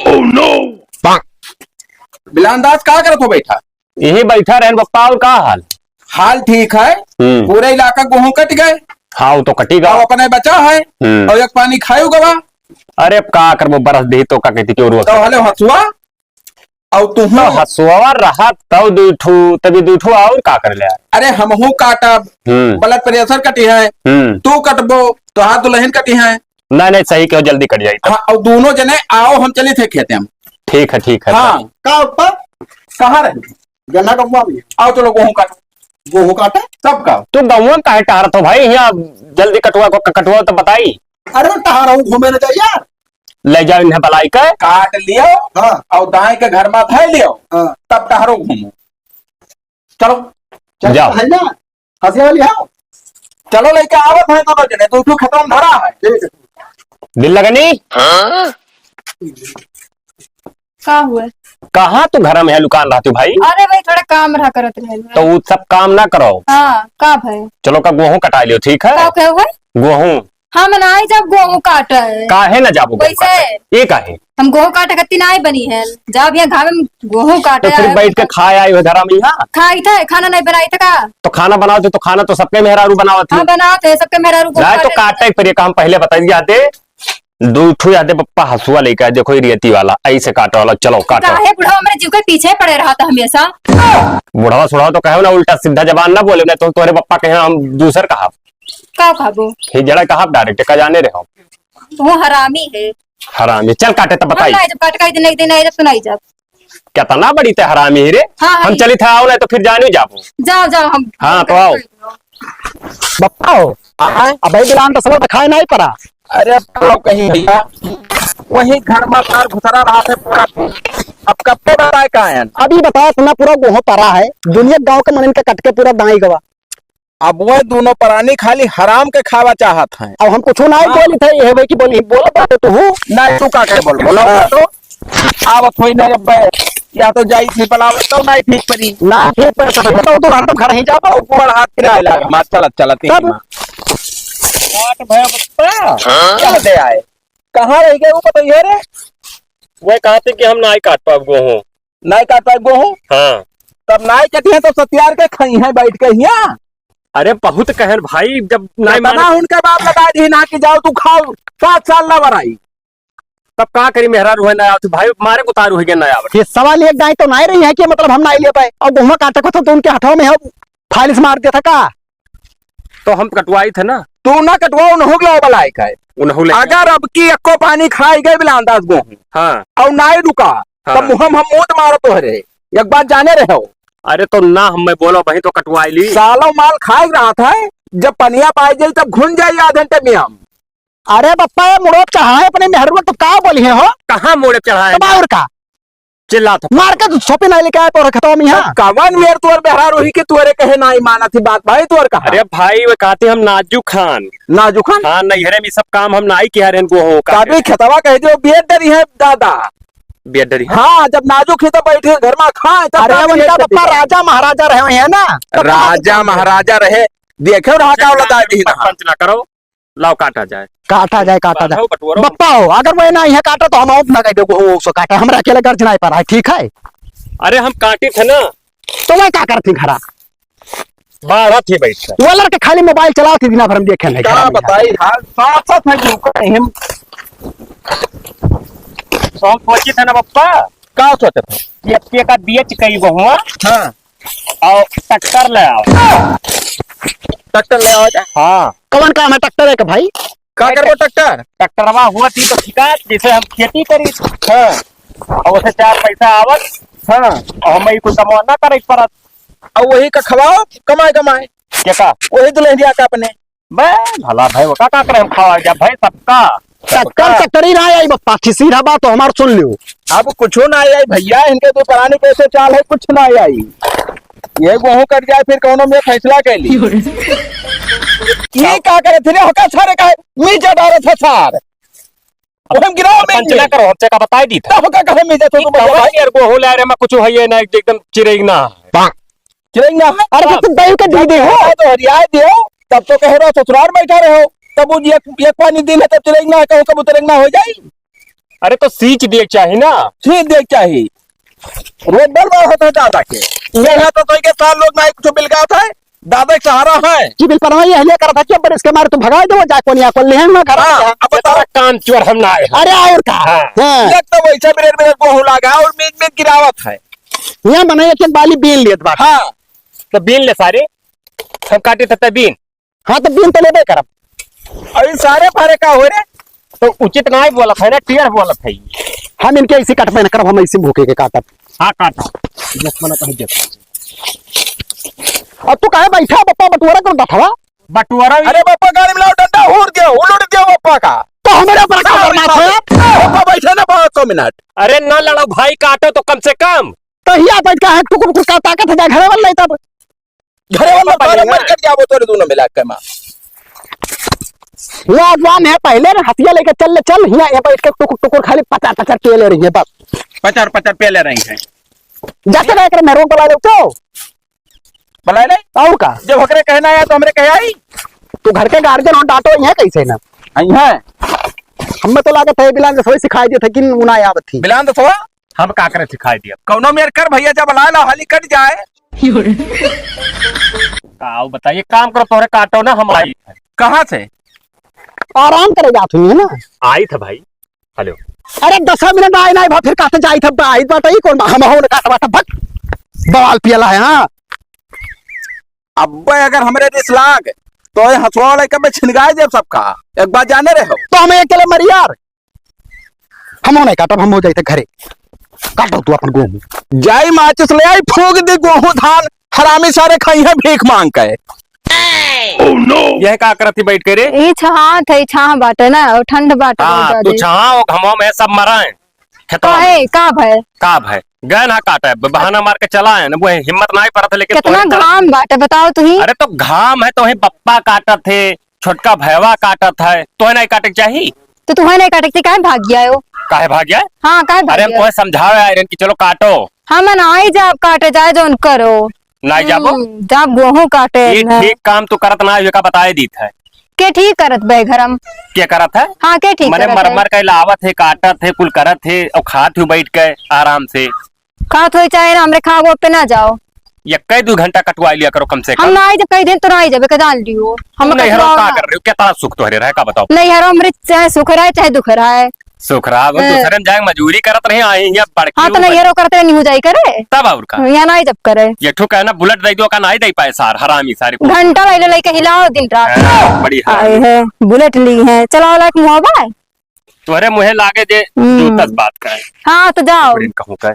Oh no! बिलानदास क्या करत हो बैठा? यही बैठा रहन पप्पा। और का हाल? हाल ठीक है। पूरे इलाका गेहूं कट गए। हाँ वो तो कटेगा। अब अपने बचा है और एक पानी खायू गवा। अरे अब का कर बरस दे तो का कहती क्यों तो हले हसुआ और तुम तो हसुआ रहा तब दूठू तभी दूठू और का कर ले। अरे हमहू काटब। ब्लड प्रेशर कटी है। तू कटबो तो हाथ दुल्हन कटी है। नहीं नहीं सही कहो जल्दी कट जाए। हाँ और दोनों जने आओ हम चले थे खेते हम। ठीक है ठीक है। हाँ कहाँ रहे? गन्ना कबुआ में आओ चलो गेहूं काटो। गेहूं काटे सबका। तू गाँव में काहे टहरत हो भाई? यहाँ जल्दी कटवा तो बताई। अरे मैं टहरा हूँ घूमे न जाइए। ले जाओ इन्हें बलाई के काट लियो। हाँ। और दाएं के घर में धै लियो। हाँ। तब टहरो घूमो। चलो जाओ है ना हंसी वाली है। चलो लेके आवत है दोनों जने। तू खत्म धरा है। दिल लगनी का हुआ? कहाँ तू घर में है लुकान रहती भाई? अरे भाई थोड़ा काम रहा करत रहे। तो वो सब काम ना करो। हाँ का भाई? चलो का गेहूं कटा लियो ठीक है। का क्या हुआ? गेहूं हाँ मैं आई जब गेहूं काटा है। काहे ना जाबो कैसे? ये काहे? हम गेहूं काटे कत्ती नहीं बनी है। जब यहाँ घर में गेहूं काटे तो फिर बैठ के खाए आए हो घर में यहाँ? खाई था खाना नहीं बनाई था का? तो खाना बनाओ तो खाना तो सबके मेहरारू बनावत हाँ बनाते सबके मेरा है। तो काटे पर काम पहले बताइए आते दूठू यादे पप्पा हसुआ लेके आए। देखो रियती वाला ऐसे काटो वाला। चलो काटो। काहे बुढ़ा हमारे जीव के पीछे पड़े रहा था हमेशा। बुढ़ावा सुढ़ावा तो कहे ना उल्टा सीधा जबान ना बोले। तो तुम्हारे पप्पा कहे हम दूसर कहा का खाबो जड़ा कहा डायरेक्ट का जाने रहे हो। वो हरामी है। हरामी चल काटे तो बताइए। जब काट का नहीं देना जब सुनाई जब क्या तना बड़ी थे हरामी हीरे। हाँ, हम चली था आओ ना तो फिर जाने जाओ। जाओ जाओ हम। हाँ तो आओ बप्पा हो अब बिलान तो सब खाए नहीं पड़ा। अरे कहीं भैया वही घर में कार घुसरा रहा था पूरा। अब कब पे बताए कहा है? अभी बताया सुना पूरा गेहूं पड़ा है। दुनिया गांव के मन के कट के पूरा दाई गवा। अब वो दोनों प्राणी खाली हराम के खावा चाहत हैं। अब हम कुछ नहीं बोली थे ये की बोली बोला बात तो हूँ नहीं तू का के बोल बोलो तो आवत होई ना अब या तो जाई थी पलाव तो नहीं ठीक परी ना ठीक पर तो हम तो घर ही जा पाओ। ऊपर हाथ किराए लगा मत चलत ही तब? काट भया बप्पा क्या दे आए? कहाँ रह गए वो बताइए रे? वो कहते कि हम नहीं काट पाओ गेहूं। नहीं काट पाए गेहूं? हाँ तब नहीं कटी है तो सत्यार के खाई है बैठ के यहाँ। अरे बहुत कहर भाई जब नहीं बना उनके बाप लगा दी ना कि जाओ तू खाओ 7 साल ना बराई। तब का करी मेहरारू है ना तो भाई मारे को उतारू है ना ये सवाल एक गाय तो नहीं रही है कि मतलब हम नहीं ले पाए। और गेहूं काटे को तो उनके हाथों में फाइल्स मार दिया था का। तो हम कटवाई थे ना। तू ना कटवाओ न गला बलाई का अगर अब की एको पानी खाई गए बिलांदाज गेहूं। हाँ और नहीं रुका तब मुहम हम मूत मारो तो हरे एक बात जाने रहे हो। अरे तो ना हम बोलो वही तो कटवाई ली। सालों माल खाए रहा था जब पनिया पाई जाई तब घुन जाई आधे घंटे में हम। अरे बप्पा मुड़ो चढ़ाए अपने मेहरुआ तो का बोली है हो? कहाँ मोड़े चढ़ाए और का चिल्ला था मार के छोपी नहीं लेके आए तो रखता हूँ यहाँ। कवन मेर तुअर बेहरा रोही के तुअरे कहे नहीं माना थी बात भाई तुअर कहा। अरे भाई वो कहते हम नाजू खान। नाजू खान हाँ नैहरे में सब काम हम नहीं किया रहे गेहूं का। काबी खेतवा कहे जो बेट डरी है दादा बेडरी। हाँ जब नाजुक ही तो बैठे घर में खाए। अरे उनका बप्पा राजा महाराजा रहे हैं ना। राजा महाराजा रहे देखे रहा का औलाद दी ना। पंच ना करो लाओ काटा जाए। काटा जाए बप्पा हो अगर वो ना यहाँ काटा तो हम ना कह दो सो काटा हमरा अकेले गर्ज नहीं पा रहा है ठीक है। अरे हम काटे थे ना तो वह क्या करती खरा बारह थी बैठ वो लड़के खाली मोबाइल चलाती दिन भर हम देखे नहीं क्या बताई हाल साथ साथ में हम हम सोचे थे ना पप्पा। क्या सोचे थे? ये का बेच कई बहुआ। हाँ और ट्रैक्टर ले आओ। ट्रैक्टर ले आओ। हाँ कौन काम है ट्रैक्टर है का भाई? क्या करबो ट्रैक्टर? ट्रैक्टरवा हुआ थी तो ठिका जैसे हम खेती करी। हाँ और उसे 4 पैसा आवत। हाँ और हम कुछ कमा ना करे परत। और वही का खवाओ कमाए क्या का वही दुल्हनिया का अपने भला भाई वो का करे हम खावा जा भाई सबका। ट्रैक्टर ही ना आई बप्पा सीधा बात तो हमार सुन लियो। अब कुछ ना आई भैया इनके तो पुरानी कैसे चाल है कुछ ना आई। ये गेहूं कट जाए फिर कौनो में फैसला कर ली। ये क्या करे थे होका सारे का नीचे डाले थे सार हम गिराओ में पंच ना करो हमसे का बताई दी था। होका कहे नीचे तो तुम भाई यार गेहूं ले रहे मैं कुछ है ना एकदम चिरेग ना चिरेंगा। अरे तुम दही के दी दे हो तो हरियाए दियो तब तो कह रहे हो ससुराल बैठा रहो तब वो एक पानी दिन है तब चिरेंगा कहूं कब उतरेंगा हो जाए। अरे तो सींच दिए चाहिए ना। सीध देख चाहिए रोड बल बड़ा होता है दादा के ये है तो के साथ लोग ना कुछ मिल गया था दादा के सहारा है की बिल परवाही हले करा था क्या पर इसके मारे तो भगा दो जा कोनिया को ले ना घर हाँ, अब बताओ काम चोर हम ना आए हैं। अरे और का हाँ। हां एक तो वैसा मेरे को लगा और मीट मीट गिरावत है यहां बनाए के बाली बीन लेत बा हाँ तो बीन ले सारे हम काटे तब बीन। हां तो बीन तो लेबे करब और सारे फारे का हो रे तो उचित ना ही बोलत है ना टियर बोलत है। हम इनके ऐसे कट पे न करब हम ऐसे भूखे के काटब हाँ काटो। मना कह जब और तू काहे बैठा बप्पा बटुआरा कर बैठा बटुआरा अरे पापा गाड़ी में लाओ डंडा उड़ गया पापा का तो हमारे ऊपर का करना था पापा बैठे ना 5 मिनट अरे ना लड़ो भाई काटो तो कम से कम। तो हिया बैठ का टुकुर टुकुर का ताकत है घरे वाला नहीं तब घरे वाला पापा बारे लेंगे। मर कर जाओ तोरे दोनों मिला के मां ये आजवान है पहले ना हथिया लेके चल हिया ये बैठ के टुकुर टुकुर खाली पचार पचार के ले रही है बस 50 पे ले रही है जाके रह कर मेरे को बुला लो तो बुलाए नहीं और का जब हकरे कहना है तो हमरे कहे आई तू घर के गार्जियन हो डांटो यहाँ कैसे ना आई है हमें तो लागत है बिलान से सिखाई दी था कि उना याद थी बिलान तो थोड़ा हम का करे सिखाई दिया कौनो मेर कर भैया जब बुला ला हाली कट जाए आओ बताइए काम करो तोहरे काटो ना हम आई कहाँ से आराम करे जात हुई है ना आई था भाई। हेलो अरे 10 मिनट आए ना फिर काटे जाई था आई बात ही कौन हम हो काट बात भक बवाल पियला है हां अब अगर हमरे दिस लाग तो ये हंसवा वाले कब छिनगाए देव सबका एक बार जाने रहे हो तो हमें अकेले मरी यार हम नहीं काटब हम हो जाते घरे काटो तू अपन गेहूं जाई माचिस ले आई फूक दे गेहूं धान हरामी सारे खाई है भीख मांग के यह का करती बैठ के रे। ये छहा थे छहा बाटे ना और ठंड बाटे बहुत हाँ तू ज्यादा। छहा घमो में सब मरा है काहे का भय का भाई गए ना काटा है बहाना मार के चला है ना वो हिम्मत ना ही पड़ा था लेकिन कितना तोहरे तरफ- घाम बाटे बताओ तू ही। अरे तो घाम है तो वही पप्पा काटत थे छोटका भैवा काटत है तो नहीं काटे के चाहिए। तो तुम्हें नहीं काटे काहे भाग गया हो। काहे भाग गया। हाँ काहे भाग अरे हम गया तुम्हें समझावे आयरन की चलो काटो हम आई जा काटे जाए जो करो नहीं जाबो जब गेहूं काटे ये न। ठीक काम तो करत ना है का बताए दी था के ठीक करत बे घरम। क्या करत है हाँ के ठीक मैंने करत मर है। मर के लावत है काटत है कुल करत है और खात हूँ बैठ के आराम से खात हो चाहे ना हमरे खागो पे ना जाओ। या कई 2 घंटा कटवा लिया करो कम से हम कम। ना आई जब कई दिन तो ना आई जब जान लियो हम नहीं हरो कटवाओ का ना। कर रहे हो क्या तारा सुख तो रहे का बताओ। नहीं हरो हमरे चाहे सुख रहा है चाहे दुख रहा है। सुख रहा वो हाँ। दूसरे में जाए मजदूरी करत रहे आई यहाँ बड़की हाँ तो नहीं हरो करते नहीं हो जाई करे तब और का यहाँ ना आई जब करे ये ठो कहना बुलेट दे दो का नहीं दे पाए सार हरामी सारे घंटा लाइले लेके हिलाओ दिन रात। बड़ी आए है बुलेट ली है चलाओ लाइक मुहाबा है। तुम्हारे मुहे लागे जे जूतस बात का है हाँ तो जाओ कहूँ का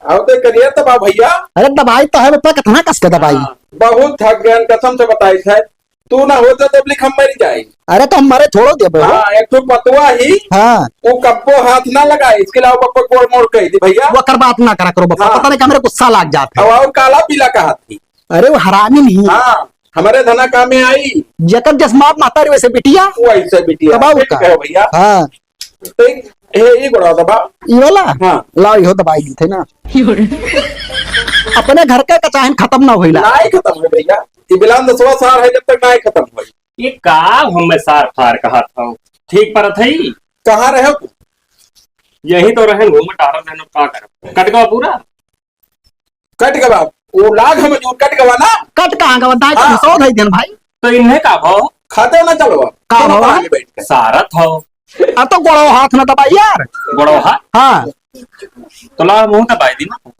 आओ तो करिए तब भैया अरे दवाई तो है बप्पा कितना कस के दवाई बहुत थक गए कसम से बताई है तू ना होता तो लिख हम मर जाए अरे तो हमारे छोड़ो दे हाँ एक तो पतवा ही हाँ वो कप्पो हाथ ना लगाए इसके अलावा पप्पा गोड़ मोड़ कही थी भैया वो कर बात ना करा करो बप्पा हाँ। पता नहीं मेरे गुस्सा लग जाता है और काला पीला का हाथ थी अरे वो हरामी नहीं हाँ हमारे धना काम में आई जकर जसमात माता रे वैसे बिटिया वो ऐसे बिटिया दबाओ ठीक का। है भैया हाँ तो ये बड़ा दबा ये वाला हाँ लाओ यो दवाई दी थे ना अपने घर के कचाहन खत्म ना होइला ना ही खत्म है भैया ये बिलान 10वां साल है जब तक ना ही खत्म हुई ये का हम सार फार कहा था ठीक पर थई कहाँ रहे हो यही तो रहे घूम टारा देनो का कर कट गवा पूरा कट गवा वो लाग हम जो कट गवा ना कट कहाँ का दाई हाँ। सौ दे देन भाई तो इन्हें का भाव खाते ना चलो का चलो भाव? आगे बैठ के सारत हो अब तो गोड़ो हाथ ना दबाई यार बड़ो हा हाँ तो ला मुंह दबाई दी ना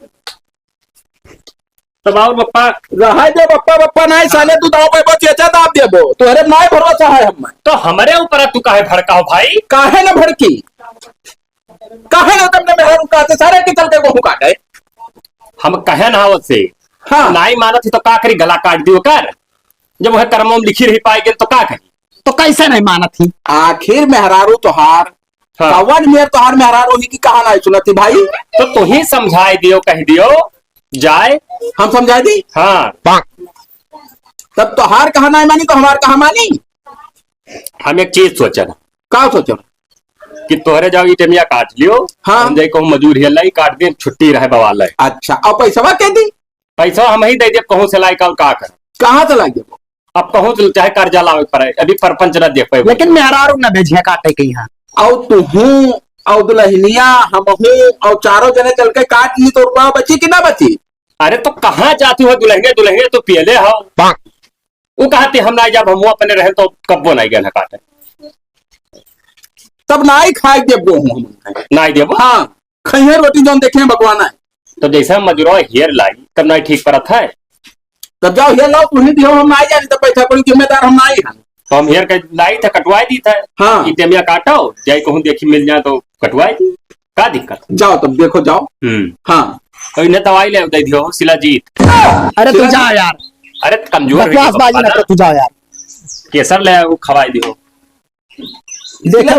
तब और पप्पा रहा दे बप्पा बप्पा नहीं साले तू दाव पे बच अच्छा दाब देबो तोहरे नाय भरोसा है हम तो हमारे ऊपर तू काहे भड़काओ भाई। काहे ना भड़की काहे ना तुमने मेहरा रुका से सारे के चल के गेहूं काटे हम कहे ना हो से हाँ नाई मानत ही तो का करी गला काट दियो कर जब वह कर्मों में लिखी रही पाएगी तो का करी। तो कैसे नहीं माना थी आखिर मेहरारू तोहार हाँ। कवन मेर तोहार मेहरारू ही की कहा नहीं सुनती भाई तो तू ही समझाई दियो कह दियो जाए हम समझा दी हाँ तब तोहार कहा नहीं मानी तो हमार कहा मानी हम एक चीज सोचन का सोचो कि तोहरे जाओ इटमिया काट लियो हाँ। हम जाई कहूं मजूर हिलाई काट दे छुट्टी रहे बवाल है अच्छा और पैसा कह दी पैसा हम ही दे दे कहूं से लाई का कर कहाँ से लागे अब कहूं से चाहे कर्जा लावे पड़े अभी परपंच न देख पाए लेकिन मेहरारू न भेजिया काटे के यहाँ और तू और दुल्हनिया हमहू और चारों जने चल के काट ली तो रुपया बची कि ना बची? अरे तो कहाँ जाती हो दुल्हनिया दुल्हनिया तो पियले हो। वो कहते हम ना जब हम अपने रहे तो कब्बो नहीं गए काटे। तब ना ही खाए देव गेहूं हम नहीं देवो। हाँ खैहे रोटी जो देखे भगवान है। तो जैसे मजूरो हेयर लाई तब नहीं ठीक परत है। तब जाओ ये लो तुम्हें दियो हम नहीं जानी तो पैसा कोई जिम्मेदार हम नहीं है। तो हम हेयर के लाई था कटवाई दी था। हाँ इतमिया काटो जाए कहूँ देखी मिल जाए तो कटवाई दी का दिक्कत। जाओ तब देखो जाओ। हाँ तो इन्हें दवाई ले दे दियो शिलाजीत। अरे तू जा यार, अरे कमजोर बकवासबाजी ना कर, तू जा यार। केसर ले वो खवाई दियो।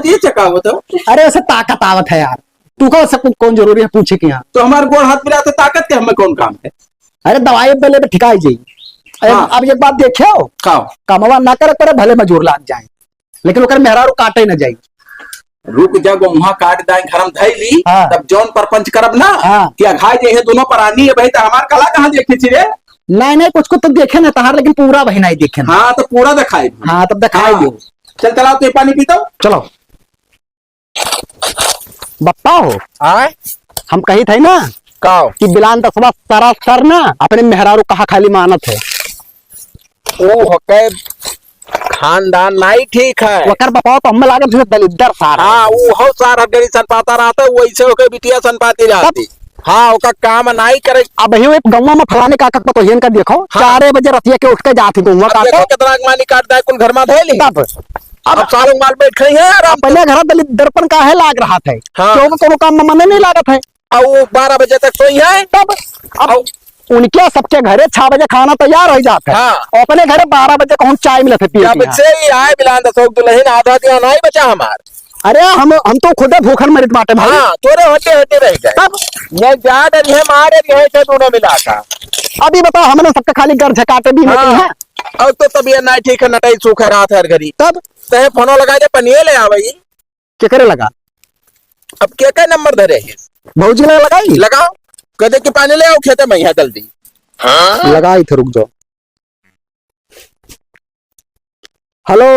ये चका वो तो। अरे ऐसे ताकत आवत है यार, तू को सब कौन जरूरी है पूछे कि यहाँ। तो हमारे गोड़ हाथ मिलाते ताकत के हमें कौन काम है? अरे दवाई पहले तो ठिकाई जाई। हाँ। अब एक बात देखियो, खाओ कमवा ना करे पर भले मजूर लाग जाए, लेकिन ओकर मेहरारू काटे न जाई। रुक जा वहाँ काट दाए घर में धैली। हाँ। तब जौन परपंच करब ना। हाँ। कि अघाई जे है दोनों प्राणी है भाई तो हमार कला कहाँ देखी थी रे? नहीं नहीं कुछ तो देखे ना तहार, लेकिन पूरा वही नहीं देखे ना। हाँ तो पूरा दिखाई। हाँ तब दिखाई दो। चल चलाओ तो पानी पीता हूँ। चलो बप्पा हो आए हम कही थे ना काओ कि बिलान दसवा सारा सर ना अपने मेहरारू कहा खाली मानत है। ओ हके खानदान नहीं ठीक है। वकर बताओ तो हमें लागे तुझे दलिद्दर सार। हाँ वो हो सारा गरी सन पाता रहता वैसे होके बिटिया सन पाती रहती। हाँ ओका काम नहीं करे। अब एक गौवा में फलाने का तो हिन का देखो। हाँ। 4 बजे रतिया के उठ के जाती गौवा अब देखो कितना मानी काटता है कुल घर में धैली। अब सालों माल बैठ खई है आराम से। अपने घर दलिद्दरपन का है लाग रहा था। हाँ। क्यों कोनो काम में मन नहीं लागत है। और वो 12 बजे तक सोई है। तब अब उनके सबके घरे 6 बजे खाना तैयार हो जाता है। हाँ। और अपने घरे 12 बजे कहूँ चाय मिलते पिए जब से ही आए बिलान दसोक दुल्हन आधा दिया नहीं बचा हमार। अरे हम तो खुद भूखन मरित बाटे भाई। हाँ तोरे हटे हटे रह गए। तब ये जा डर है मारे रहे थे दोनों मिला का। अभी बताओ हमने सबके खाली घर झकाटे भी नहीं हाँ। है। और तो तबीयत नहीं ठीक है नटाई सूखा रहा था हर घड़ी। तब तहे फोनो लगा दे पनिए ले आवई। क्या करे लगा अब क्या नंबर धरे है? भौजी ने लगाई लगाओ कदे के पानी ले आओ खेते में यहाँ जल्दी। हाँ? लगाई थे रुक जाओ। हेलो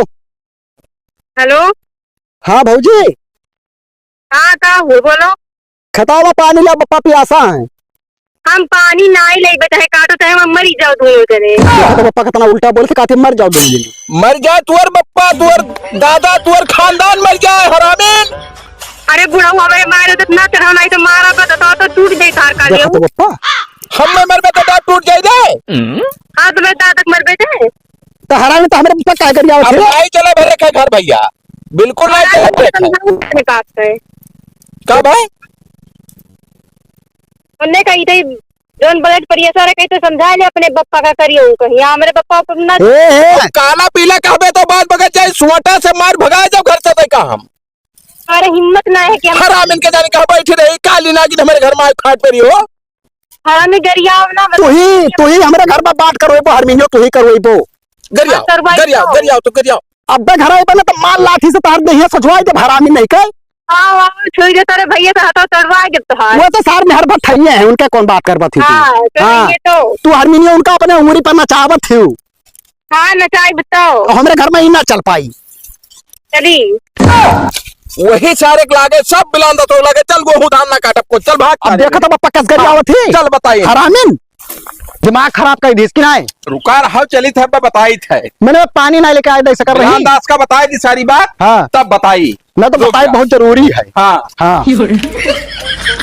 हेलो हाँ भौजी हाँ का हो बोलो। खतावा पानी ला बप्पा प्यासा है। हम पानी नहीं ले बता है काटो तो हम मरी जाओ दोनों जने। तो बप्पा कितना उल्टा बोलते कहते मर जाओ दोनों दिन। मर जाए तुअर बप्पा तुअर दादा तुअर खानदान मर जाए हरामीन। अरे बुढ़ा हमारे मारे तो ना चढ़ा नहीं तो मारा बता तो टूट जाए तार का देखो तो बप्पा हम में मर बता दांत टूट जाए दे। हाँ तो मैं दादा मर बैठे तो हरा में तो हमारे बप्पा क्या कर अब जाओ। नहीं चला भरे का घर भैया बिल्कुल नहीं चला भरे का। का भाई उन्हें कही थी जोन ब्लड प्रेशर है कहीं तो समझा ले अपने बप्पा का करियो कहीं हमारे बप्पा को ना। काला पीला कहबे तो बात बगत जाए सुवटा से मार भगाए जब घर से का हम। अरे हिम्मत ना है कि हम हराम इनके जाने कहा बैठे रही काली नागिन हमारे घर में खाट पर हो। हमें गरिया ना तू ही हमारे घर में बात करो हर महीने तू ही करो वो गरियाओ गरियाओ गरियाओ तो गरियाओ। अब तक घर बने तो माल लाठी से तार दे सचवाई जब हरामी नहीं कहे। हाँ छोड़ दे तारे भैया का हाथ चढ़वा के तो वो तो सार में हर बार ठइए है उनका कौन बात कर थी। हाँ तो तू हर महीने उनका अपने उंगली पर नचावत थी। हाँ नचाई बताओ हमारे घर में ही ना चल पाई। चली वही सारे लागे सब बिलान तो लगे चल गेहूं धान ना काटब को चल भाग। अब देखो तो बप्पा कस कर आवत थी। चल बताइए हरामीन दिमाग खराब कर दी ना है। रुका रहा चली थे बताई थे मैंने पानी ना लेके आए ऐसा कर रही दास का बताई थी सारी बात। हाँ तब बताई मैं तो बताई बहुत जरूरी है। हाँ हाँ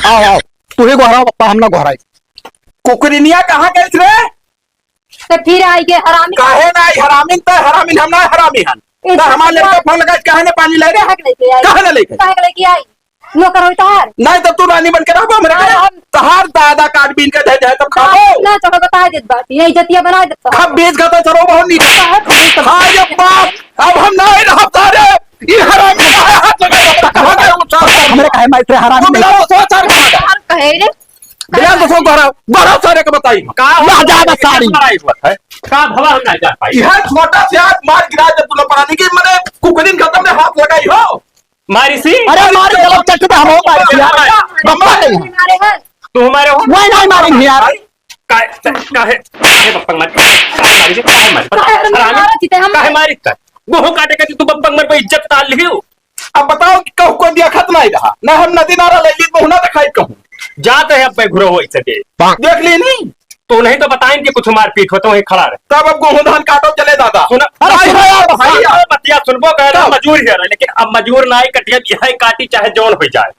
आओ आओ तू ही गोहराओ पप्पा हम ना गोहराई। कुकरिनिया कहाँ गई रे? तो फिर आई के हरामी काहे ना हरामीन तो हरामीन हम ना हरामी हन तो हमारे लड़का फोन लगा काहे ने पानी ले रे काहे ना लेके काहे लेके आई नौकर होता है नहीं तो तू रानी बन के रहो मेरे घर तहार दादा काट बीन के दे जाए तब खाओ ना चढ़ो बता देत बात ये इज्जतिया बना देता खब बीज का तो चलो बहुत नीचे। हाँ ये बात अब हम ना ही रह तारे ये हरामी हाथ लगा कहां गए वो चार हमारे काहे माइत्र हरामी मिला नहीं। तो सोच चार कहे रे बिना तो फोन करो बड़ा सारे के बताई का ना जाएगा साड़ी। का भवा हम नहीं जा पाई। यह छोटा से हाथ मार गिरा जब तूने परानी की मैंने कुकरिन खत्म में हाथ लगाई हो मारी सी अरे हमारे गलत चक्कर में हम हो पाए यार बप्पा नहीं मारे हैं तू हमारे हो वही नहीं मारेंगे यार। काहे बप्पा मत काहे मारी मारा थी ते हम काहे मारी त गोहो काटे के तू बप्पा मर पे इज्जत ताल लियो अब बताओ कि कहूँ कोई देखत नहीं रहा ना, हम नदी नारा ले ली बहुना दिखाई कहूँ जाते हैं अब घुरो हो सके देख ली नहीं तो नहीं तो बताएं कि कुछ मारपीट हो तो वहीं खड़ा रहे। तब अब गेहूं धान काटो चले दादा। सुना भाई, भाई, भाई, बतिया सुनबो कह रहा मजूर है लेकिन अब मजूर ना ही कटिया यह काटी चाहे जौन हो जाए।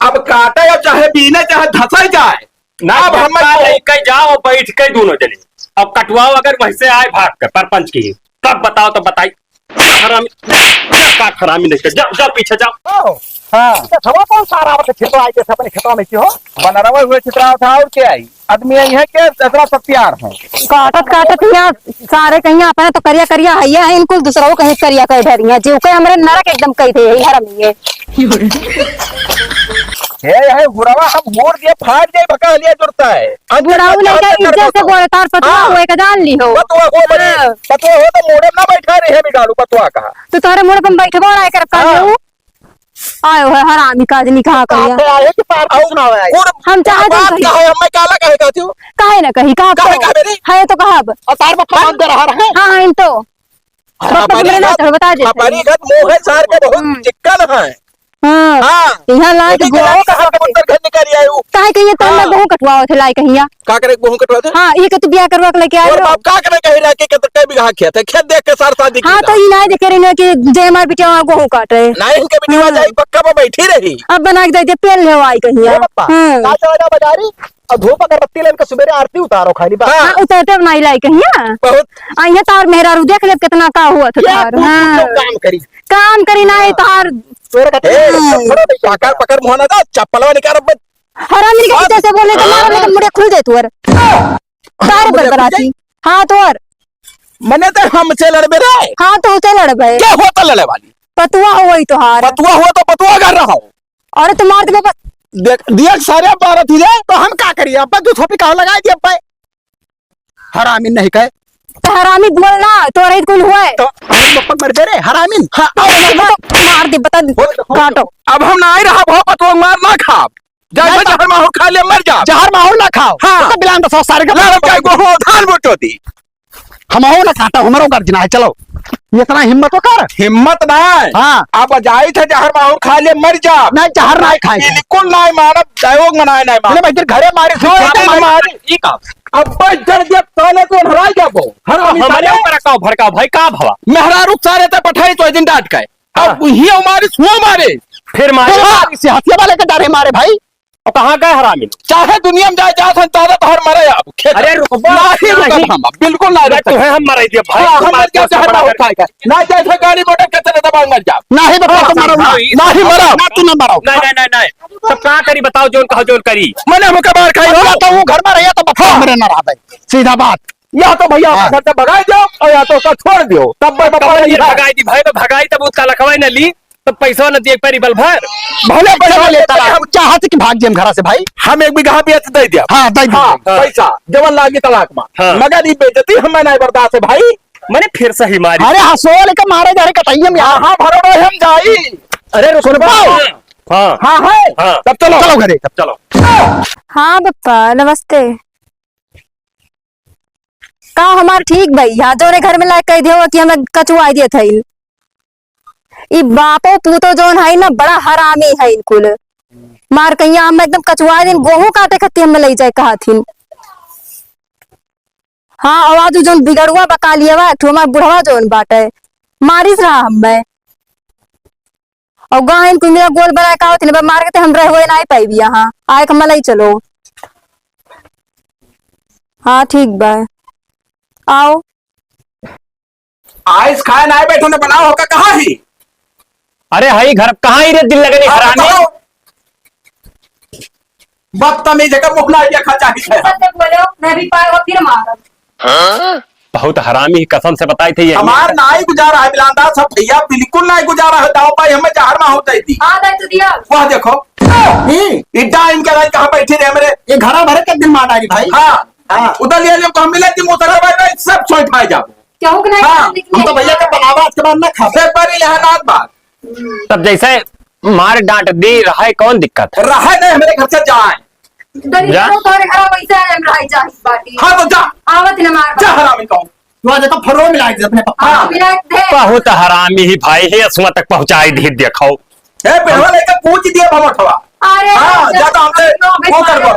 अब काटे या चाहे बीने चाहे धसाई जाए ना अब हम कहीं जाओ बैठ के दोनों जने अब कटवाओ अगर वैसे आए भाग कर परपंच की तब बताओ तो बताई खरामी नहीं कर जाओ जाओ पीछे जाओ। हाँ छवा कौन सारा आवत खेतो आई जैसे अपने खेतवा में क्यों बनरवा हुए चित्रा था और क्या आई आदमी आई है के दसरा सत्यार है काटत काटत यहाँ सारे कहीं अपने तो करिया करिया है इनको दूसरा को कहीं करिया कह धरिया जीव के हमरे नरक एकदम कही थे यही हरम ये हुरवा हम मोड़ दिए फाड़ जाए भका लिया जुड़ता है बुढ़ाऊ लेकर इज्जत से बोले तार पतवा हाँ। हुए का जान ली हो पतवा हो बड़े पतवा हो तो मोड़े ना बैठा रहे बिगाड़ू पतवा कहा तो तारे मुड़ पर बैठे बोला कर कर आयो है हरामी का आदमी कहा करिया आए कि पार सुनावे आई हम चाहे तो बात कही कहा है मैं काला कहे कहती हूँ काहे ना कही कहा काहे कहा मेरी? है तो कहा अब और तार बप्पा मान दे रहा है हाँ हाँ इन तो बप्पा मेरे ना तो बता दे हमारी घर मोह है सार के बहुत चिक्कन है हाँ हाँ यहाँ लाए तो गोहो कहा कबूतर घर निकल आई हूँ काहे कहिए तो मैं गोहो कटवाओ थे लाई कहिया का करे गेहूं कटवा दे हाँ ये के तू बियाह करवा के लेके आए और हो बाप का करे कही रहा कि कई बीघा खेत है खेत देख के सार शादी हाँ तो ये ना देखे रही कि जय मार बिटिया गोहूं काट रहे नहीं इनके बिटिया जाई पक्का पे बैठी रही अब बना के दे पेल ले आई कहिया बप्पा ना चला बाजारी और धूप अगरबत्ती लेन के सवेरे आरती उतारो खाली बात हाँ उतरते बनाई लाई कहिया बहुत आइया तार मेहरारू देख ले कितना का हुआ था तार हाँ काम करी काम करी ना है तार पकड़ पकड़ मोहना दा चप्पलवा निकाल हरामी के जैसे बोले तो मारो लेकिन मुड़े खुल दे तुअर तार बरबराती हाँ तुअर मने तो हमसे लड़बे रे हाँ तो उसे लड़ भाई क्या होता लड़े वाली पतुआ हो वही तो हार पतुआ हुआ तो पतुआ कर रहा हूँ और तुम मार दे देख दिया सारे बारह थी रे तो हम क्या करिए अब दो थोपी कहा लगाए दिए अब हरामी नहीं कहे तो हरामी बोलना तो रही कुल हुआ है तो हम बप्पा मर दे रे हरामीन हाँ मार दे बता काटो अब हम ना आई रहा बहुत पतुआ मार ना खा जाए जहर माहौल खा ले मर जा जहर माहौल ना खाओ हाँ। तो बिलान तो सारे का लड़ब का गोहो धान बोटो दी हम हो ना खाता हमारो गर्जना है चलो इतना हिम्मत तो कर हिम्मत ना हाँ अब जाई थे जहर माहौल खा ले मर जा नहीं जहर नहीं खाए बिल्कुल नहीं मानब सहयोग मनाए नहीं बोले भाई तेरे घरे मारे मारे ये काम अब बच जड़ दिया ताले को हरा जाबो हमारे ऊपर रखाओ भड़काओ भाई का भवा मेहरारू सारे ते पठाई तो दिन डांट गए अब ही हमारे सुआ मारे फिर मारे से हथिया वाले के डरे मारे भाई और कहाँ गए हरामी चाहे दुनिया में जाए जा संतादा तो हर मरे अब अरे रुको नहीं रुकब हम बिल्कुल ना रुकब तुम्हें हम मराई दिए भाई हम मर जाओ जहर माहौल खाएगा ना जैसे गाड़ी मोटर कचरे दबा मर जाओ नहीं बप्पा तो मारो ना ही मरो ना तू ना मारो नहीं नहीं नहीं नहीं सब कहाँ करी बताओ जोन कहो जोन करी मैंने हम कबार खाई हो तो वो घर में रहिए तो बप्पा मेरे ना रहा सीधा बात या तो भैया अपने घर से भगाई दो और या तो उसका छोड़ दियो तब मैं भगाई दी भाई भगाई तब उसका लखवाई न ली तो पैसा न दिए पैरी बल भर भले पैसा लेता है हम चाहते कि भाग जाए घर से भाई हम एक बीघा बेच दे दिया हाँ दे दे हाँ पैसा जवन लागी तलाक में हाँ। मगर ये बेचती हमें नहीं बर्दाश्त है भाई मैंने फिर सही मारी अरे हंसो लेकर मारे जा रहे कटाइए में हाँ हाँ भरो रहे हम जाई अरे रुको हाँ हाँ है हाँ तब चलो चलो घरे चलो हाँ बप्पा नमस्ते का हमार ठीक भाई यहाँ जोने घर में लायक कह दियो कि हमें कचुआ दिए थे ई बापो तू तो जोन है ना बड़ा हरामी है इनकुल मार कहिया हम एकदम कचुआ दिन गेहूं काटे खत्ती हमें ले जाए कहा थी हाँ आवाज जोन बिगड़ुआ बका लिया वा हमार बुढ़वा जोन बाटे मारिस रहा हमें और गाँव इनको मेरा गोल बना का होती नहीं मार के हम रहे हुए नहीं पाई यहाँ आए के मलाई चलो हाँ ठीक बा आओ आइस खाए ना बैठो ने बनाओ होगा कहाँ ही अरे हाई घर कहाँ ही रे दिल लगनी हरामी बदतमीज जगह मुखला दिया खा बोलो मैं भी पाए फिर मार बहुत हरामी कसम से बताई थी ये हमार नाई गुजारा है बिलांदा सब भैया बिल्कुल नाई गुजारा है दाव पाई हमें जहर में होता थी हाँ दे तो दिया वह देखो इड्डा इनके राज कहाँ बैठे रहे मेरे ये घरा भरे के दिन मार डाली भाई हाँ उधर लिया जब हम मिले थी मुसरा भाई सब सोच खाए जाओ क्या हो नहीं हाँ, हम तो भैया का बनावा आज के बाद ना खा फिर पर यह नाथ बात तब जैसे मार डांट दी रहा है कौन दिक्कत है रहा नहीं मेरे घर से जाए जा। तोरे घर वैसे हम रह जा इस बाटी हाँ तो जा आवत न मार जा हरामी कहूँ तू आज तो फरो मिला दे अपने पप्पा हाँ मिला दे बहुत हरामी ही भाई है असुआ तक पहुंचाई दी देखो ए पेड़वा लेके पूछ दिए भमठवा। अरे हाँ, ज्यादा हमसे वो कर दो।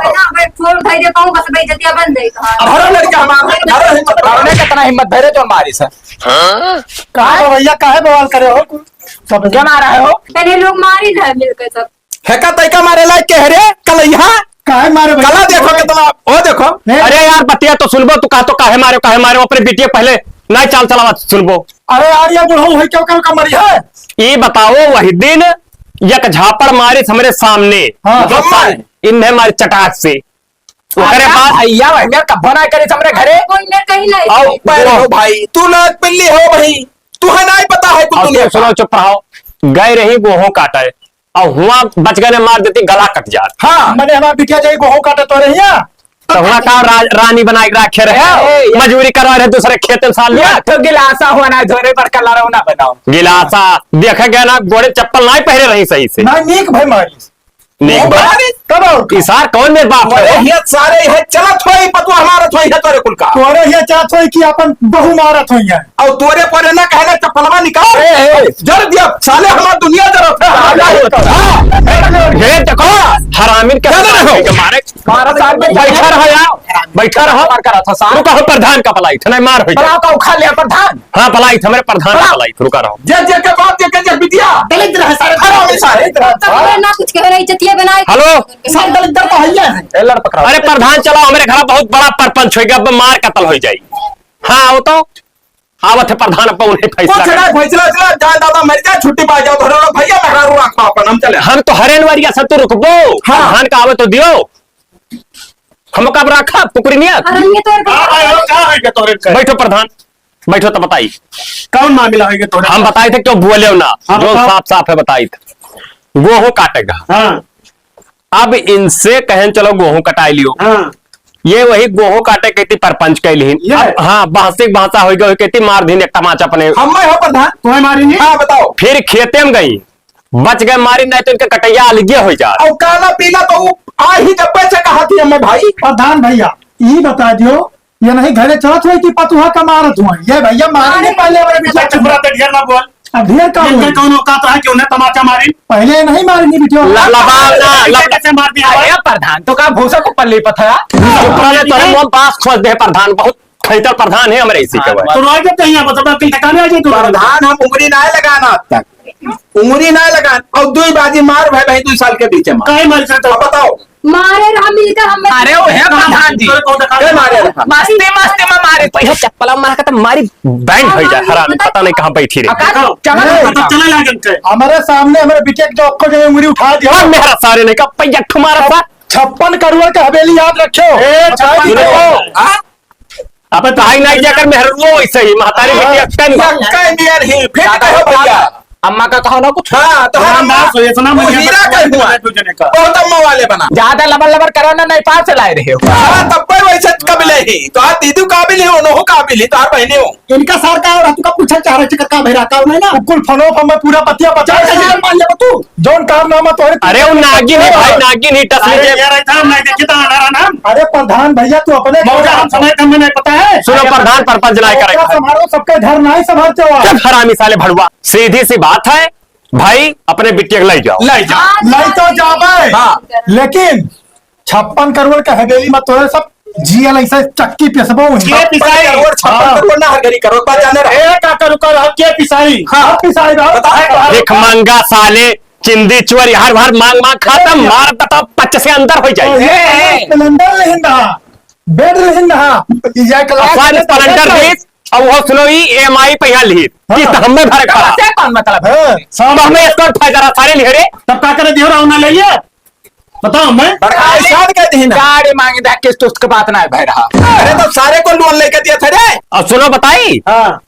फोन उठाई देता हूँ, बस बेइज्जतियां बन गई कहां। हर लड़का हमारा हिम्मत करने कितना हिम्मत भरे तो मारी सर। कहा भैया काहे बवाल करे हो? सब क्या मारा है हो? पहले लोग मारी रहे मिलकर सब। हेका तैका मारे लायक कह रे कलैया काहे मारे भैया? कला देखो कितना ओ देखो। अरे यार बतिया तो सुनबो, तू कहा तो काहे मारे अपने बिटिया पहले नहीं चाल चलावा सुनबो। अरे यार ये बुढ़ऊ है क्यों का मरी है? ये बताओ वही दिन एक झापड़ मारे हमरे सामने, हाँ, मतलब मारे। इन्हें मारे चटाक से। अरे भैया भैया कब्बो ना करे हमरे घरे। कोई ने कहीं नहीं। आओ पैर हो भाई, तू ना पिल्ली हो भाई, तू है नहीं पता है तू दुनिया सुनो चुप रहो। गए रही गोहों काटे और हुआ बच गए मार देती गला कट जात। हाँ मैंने हमारा बिटिया जाई बहु काटे तो रही है। तो हुआ का रानी बना के रखे रहे, मजूरी करवा रहे दूसरे खेत में साल में। तो गिलासा होना झोरे पर कला रहो ना बनाओ। गिलासा देखा गया ना, गोड़े चप्पल नहीं पहरे रही सही से। ना नीक भाई मारी। नेक बात। कब और इसार कौन मेरे बाप अरे है? ये सारे है चलत होई पतु हमारा थोई है तोरे कुल का। तोरे ये चाहत हो कि अपन बहु मारत होई है। और तोरे पर ना कहना चप्पलवा निकाल जर दिया साले हमार दुनिया जरूरत है। ये देखो हरामिन के मारे मारा साल में बैठा रहो यार, बैठा रहो। करा था साल रुका हो प्रधान का पलाई नहीं मार हो जाए। का उखा लिया प्रधान। हाँ पलाई हमारे प्रधान का पलाई, रुका रहो। जे के बाप जे बिटिया दलित रहे सारे खराब सारे तब ना कुछ कह रही इज्जतियां बनाई। हेलो सब दलित तो है है। लड़ पकड़ा। अरे प्रधान चलो हमारे घर बहुत बड़ा परपंच हो गया, मार कतल हो जाए। हाँ वो तो आवत है प्रधान अपन उन्हें फैसला चला करे। फैसला चला जान दादा मर जाए छुट्टी पा जाओ धरो भैया मेहरारू रखो अपन हम चले। हम तो हरेन वारिया सब तो रुकबो। हाँ। प्रधान का आवत तो दियो, हम कब रखा पुकरिनियत। अरे ये तो बैठो प्रधान, बैठो तो बताई कौन मामला है तोरे? हम बताए थे क्यों बोले ना, हाँ, जो बताओ। साफ साफ है बताई थे। गेहूं काटेगा, हाँ अब इनसे कहें चलो गेहूं कटाई लियो। हाँ ये वही गेहूं काटे कहती परपंच कैलिन। ये? हाँ बांसिक भाषा हो गई कहती मार दिन एक तमाचा अपने। हम मैं हो प्रधान तुम्हें मारी नहीं? हाँ बताओ। फिर खेते में गई, बच गए मारी, नहीं तो इनका कटैया अलगे हो जा। और खाना पीना तो वो आ ही डब्बे से कहा थी हमें भाई। प्रधान भैया ये बता दियो ये नहीं घरे चलत हुई कि पतुहा का मारत हुआ ये भैया मारने पहले हमारे बिटिया चुप रहा ढेर ना बोल। ढेर का ये कौन औकात है कि उन्हें तमाचा मारी? पहले नहीं मारनी बिटिया। कैसे मार दिया? अरे प्रधान तो का भूसा को पल्ली पथया। पास खोज दे प्रधान, बहुत खैतर प्रधान है हमारे इसी के वजह। तो रोज जब कहीं बता कहीं ठिकाने आ जाए तो प्रधान हम उंगली ना लगाना आज तक, उंगली ना लगान और दुई बाजी मार भाई भाई 2 साल के बीच में कहीं मार सकते अब बताओ। मारे रहा मिलकर हम। अरे वो है प्रधान जी ये मारे रहा। मस्ती मस्ती में मारे तो चप्पल मार के मारी बैंड हो जाए। हरामी पता नहीं कहाँ बैठी रही। चला लागन के हमारे सामने हमारे बिटिया की आपको जो उंगली उठा दिया। और मेरा सारे ने कहा पैया ठुमारा था। 56 करोड़ का हवेली याद रखो। अब ताई नहीं जाकर मेहरुओ ऐसे ही महतारी बिटिया भैया अम्मा का कहो ना कुछ। हाँ तो बहुत अम्मा वाले बना ज्यादा लबर लबर कराना नहीं पास से लाए रहे हो। तब वैसे कबिल ही तो आप दीदी काबिल ही हो काबिल ही तो आप बहने हो। इनका सर का और तुका पूछा चाह रहे का भैरा का नहीं ना कुल फनो फम पूरा पतिया बचा मान ले तू जोन कारनामा तोरे। अरे वो नागिन है भाई, नागिन ही टसले नाम। अरे प्रधान भैया तू अपने हम समय हमें नहीं पता है। सुनो प्रधान परपंच नहीं करेगा। समारोह सबके घर नहीं संभालते हो। हरामी साले भड़ुआ, सीधी सी बात है भाई, अपने बिटिया को ले जाओ। नहीं तो जाबे। हाँ। लेकिन 56 करोड़ का हवेली में तोरे सब जीएल ऐसे चक्की पिसबो के पिसाई और 56 करोड़ ना हर घड़ी करो बात जाने रहे। ए काका रुको के पिसाई। हाँ पिसाई एक मंगा साले चिंदी चुअर हर बार मांग मांग खाता मार तब 25 से अंदर हो जाए। सिलेंडर लेहिन रहा बेड लेहिन रहा सिलेंडर लीज और वो सुनो EMI पे यहाँ ली हमें भर करा मतलब सब हमें इसका फायदा सारे लिखे रे। तब का करे दियो ना ले लिया बताओ मैं गाड़ी मांगी था किस तुस्त के बात ना है भाई रहा। अरे तो सारे को लोन लेके दिया था रे। और सुनो बताई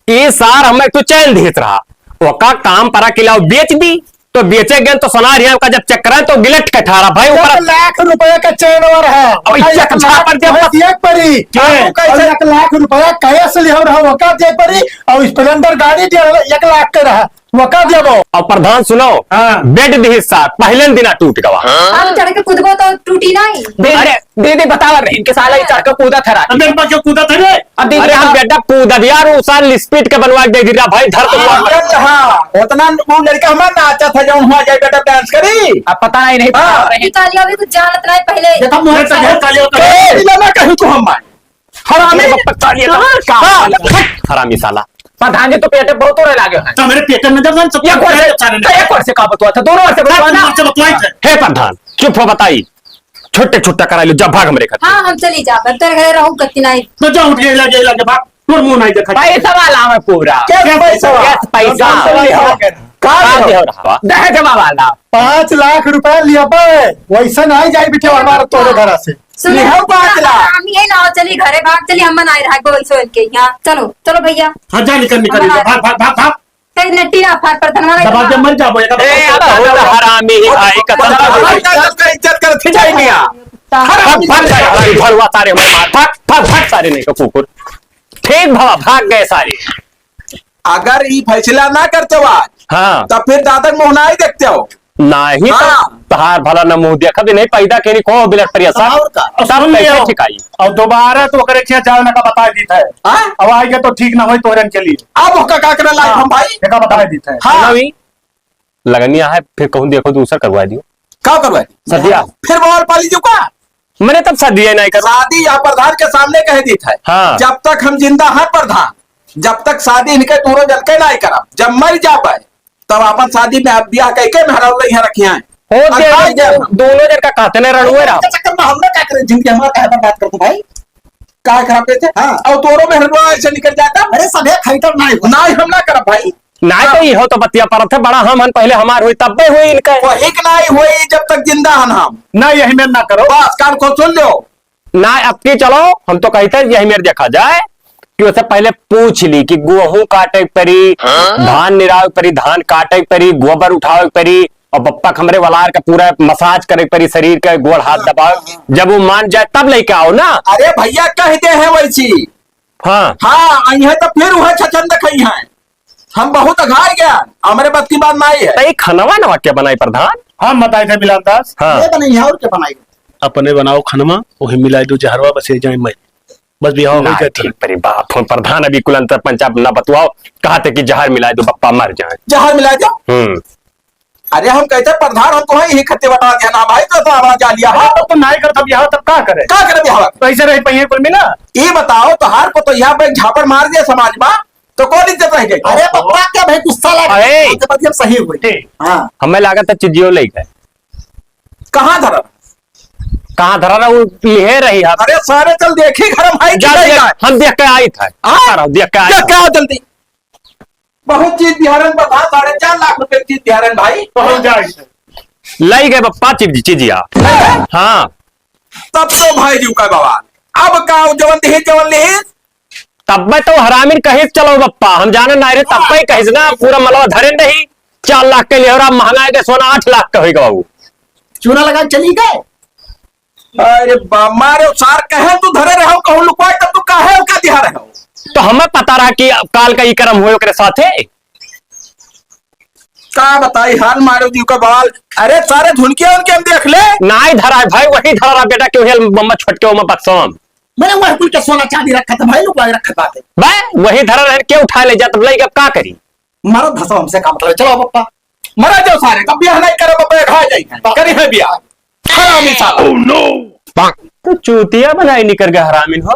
ये सार हमें तो चैन देत रहा ओका काम परा किला बेच दी तो बेचे गए तो सुना रही का जब चक्कर है तो गिलट के ठारा भाई ऊपर 1 लाख रुपए का चैन और है अब इस चक्कर पर जब एक परी कैसे 1 लाख रुपया कैसे लिया रहा वका दे परी और स्प्लेंडर गाड़ी 1 लाख के रहा वका देबो। और प्रधान सुनो बेड दी साथ पहले दिन टूट गवा। हम चढ़ के कूदबो तो टूटी दी नहीं। अरे दीदी बतावा रही इनके साला चढ़ के कूदा था अब मेरे पास क्यों कूदा था रे? अब दीदी अरे हम बेटा कूदा दिया और उस साल स्पीड के बनवा के दे दिया भाई धर तो हाँ उतना वो लड़का हमारा नाचा था जब हुआ जाए बेटा डांस करी अब पता नहीं निकालिया भी कुछ जानत नहीं पहले। देखा मुंह मेरे से ढेर ताली होता है। मैं कहीं को हम हरामी बप्पा हरामी साला। प्रधान जी तो पेटे बहुत और लागे हैं तो मेरे पेट में दर्द सब एक वर्ष से का बतवा था दोनों वर्ष से बतवा ना हे प्रधान चुप हो बताई छोटे छोटा करा लो जब भाग हमरे खाते हाँ हम चली जा पर तेरे घरे रहूं कत्ती नहीं। तो जाओ उठ के लगे भाग तोर मुंह नहीं देखा। पैसा वाला हमें पूरा क्या पैसा? पैसा दहेज वाला 5 लाख रुपया लिया वैसा नहीं जाए बिटे हमारा तोरे घर से। सुनो लिहाओ 5 लाख। हम ये ना चली घरे भाग चली हम मनाई रहा गोल सोल के यहाँ। चलो चलो भैया हाँ जा निकल निकल भाग भाग भाग भाग कहीं नट्टी ना फाड़ पर धनवा दबा के मर जाओ हरामी ही भाई कसम इज्जत कर थी जाएंगे भरवा सारे भाग भाग भाग सारे नहीं का कुकुर ठीक भवा भाग गए सारे। अगर ये फैसला ना करते हो आज हाँ तब फिर दादा मोहना ही देखते हो नहीं हाँ। तो तहार भला न मुंह देखा भी नहीं पैदा के को बिलट परिया सब सुन लियो ठिकाई और दोबारा तो करे क्या जाने का बता दी है। हाँ? अब आएगा तो ठीक ना हो तोरन के लिए अब उसका का करना लाइफ हम भाई का बता दी है। हाँ लगनिया है फिर कहूँ देखो दूसरा करवा दियो क्या करवाए सदिया फिर बॉल पाली जो का मैंने तब सदिया नहीं कर शादी या प्रधान के सामने कह दी था हाँ। जब तक हम जिंदा हैं प्रधान जब तक शादी इनके दूरों जल के नहीं करा जब मर जा पाए तब अपन शादी में ब्याह कह के मेहरा यहाँ रखे हैं हो गया दोनों जन का कहते नहीं रणुए रहा चक्कर में हमने क्या करें जिंदगी हमारा क्या बात करते भाई क्या खराब थे हाँ। और तोरो में ऐसे निकल जाता अरे सब खरीदर नहीं हम ना करा भाई ना तो ये हो तो बतिया पर थे बड़ा हम पहले हमार हुई तब भी हुई इनका वही नहीं हुई जब तक जिंदा हन हम ना यही मेरे ना करो बस कान को सुन लो ना अब की चलो हम तो कहते यही मेरे देखा जाए कि उससे पहले पूछ ली कि गेहूं काटे परी धान निराव परी धान काटे परी गोबर उठावे परी और बप्पा खमरे वलार का पूरा मसाज करे परी शरीर का गोड़ हाथ दबाओ जब वो मान जाए तब लेके आओ ना। अरे भैया कहते हैं वैसी हाँ हाँ आई है तो फिर वह छचन दिखाई है हम बहुत अघार गया हमारे बात की बात ना आई है तो खनवा नवा क्या बनाई प्रधान हम बताए थे बिलाल दास हाँ नहीं और क्या बनाई अपने बनाओ खनमा वही मिलाई दो जहरवा बसे जाए मैं बस भी हो गई ठीक परी बाप हो प्रधान अभी कुल अंतर पंचायत ना बतवाओ कहा थे कि जहर मिलाए दो बप्पा मर जाए जहर मिला जाओ अरे हम कहते हैं प्रधान हमको है यही खत्ते बता दिया ना भाई तो आवाज जा लिया हाँ तो नहीं करता यहाँ तब क्या करे क्या करे बिहार पैसे रहे पहिए कुल में ना ये बताओ तो हार को तो यहाँ पे झापड़ मार दिया समाज में तो कौन इज्जत रह गई अरे पप्पा क्या भाई गुस्सा लगा सही हुई हाँ हमें लागत है चिजियो ले गए कहाँ धरा कहाँ धरा रहा वो लिहे रही है अरे सारे चल देखी घर भाई हम देख के आई था देख के आई क्या जल्दी बहुत चीज बिहारन बता 4.5 लाख रुपए की चीज बिहारन भाई पहुंच जाए लाई गए बप्पा चिजिया हाँ तब तो भाई जी का बवाल अब का जवन लिही तब मैं तो हरामिन कहीं चलो बप्पा हम जाने ना रहे तब ही कहीं ना पूरा मलवा धरे नहीं 4 लाख के लिए महंगा के सोना 8 लाख का होगा बाबू चूना लगा चली गए अरे मारे सार कहे तू धरे रहो कहूं लुकवाए तब तू काहे का दिहा रहे हो तो हमें पता रहा कि काल का ये कर्म हुए ओकरे साथे का बताई हाल मारो जी का बवाल अरे सारे धुनके उनके हम देख ले ना ही धरा है भाई वही धरा रहा बेटा क्यों हेल मम्मा छटके में बक्सम मैंने वह कुल के सोना चांदी रखा था भाई लुकवाए रखा था भाई वही धरा रहे क्यों उठा ले जा तब लई अब का करी मारो धसो हमसे काम मतलब चलो पप्पा मरा जाओ सारे कब ब्याह नहीं करे पप्पा खा जाएंगे करी है ब्याह हरामी साला तो चूतिया बनाई निकल गया हरामिन हो